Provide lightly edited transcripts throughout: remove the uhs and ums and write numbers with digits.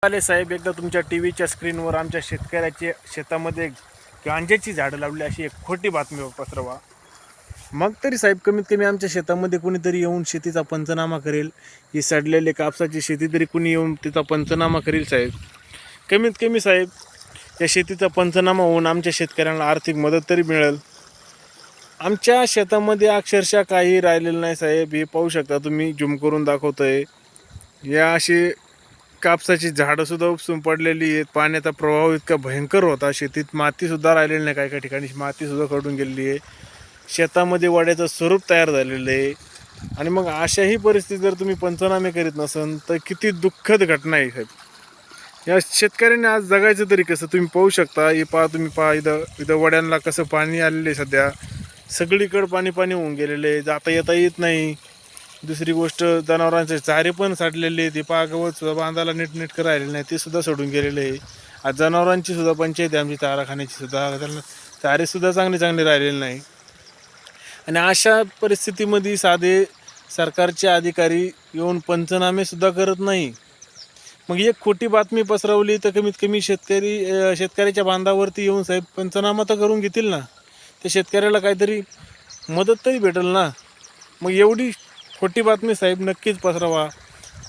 आले साहेब, एकदा तुमच्या टीव्हीच्या स्क्रीनवर आमच्या शेतकऱ्याचे शेतामध्ये गांजाची झाडं लावली अशी एक खोटी बातमी पसरवा. मग तरी साहेब कमीत कमी आमच्या शेतामध्ये कोणीतरी येऊन शेतीचा पंचनामा करेल. ही सडलेले कापसाची शेती तरी कुणी येऊन तिचा पंचनामा करेल साहेब. कमीत कमी साहेब या शेतीचा पंचनामा होऊन आमच्या शेतकऱ्यांना आर्थिक मदत तरी मिळेल. आमच्या शेतामध्ये अक्षरशः काही राहिलेलं नाही साहेब. हे पाहू शकता तुम्ही, झूम करून दाखवतोय. या अशी कापसाची झाडंसुद्धा उपसून पडलेली आहेत. पाण्याचा प्रवाह इतका भयंकर होता, शेतीत मातीसुद्धा राहिलेली नाही. काही ठिकाणी मातीसुद्धा खडून गेलेली आहे. शेतामध्ये वाड्याचं स्वरूप तयार झालेलं आहे. आणि मग अशाही परिस्थितीत जर तुम्ही पंचनामे करीत नसन तर किती दुःखद घटना आहे साहेब. या शेतकऱ्यांनी आज जगायचं तरी कसं तुम्ही पाहू शकता. तुम्ही पहा इथं वड्यांना कसं पाणी आलेलं आहे. सध्या सगळीकडं पाणी होऊन गेलेलं आहे, जाता येता येत नाही. दुसरी गोष्ट, जनावरांचे चारे पण साठलेले आहेत. ते गवत सुद्धा बांधायला नीटनेटकं राहिलेलं नाही, ते सुद्धा सोडून गेलेले आहे. आज जनावरांची सुद्धा पंचायत आहे आमची, चारा खाण्याची सुद्धा. त्यांना चारेसुद्धा चांगले राहिलेले नाही. आणि अशा परिस्थितीमध्ये साधे सरकारचे अधिकारी येऊन पंचनामेसुद्धा करत नाही. मग एक खोटी बातमी पसरवली तर कमीत कमी शेतकऱ्याच्या बांधावरती येऊन साहेब पंचनामा तर करून घेतील ना. त्या शेतकऱ्याला काहीतरी मदत तरी भेटेल ना. मग एवढी खोटी बातमी साहेब नक्कीच पसरवा.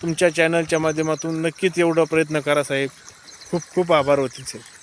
तुमच्या चॅनलच्या माध्यमातून नक्कीच एवढा प्रयत्न करा साहेब. खूप खूप आभार होतील साहेब.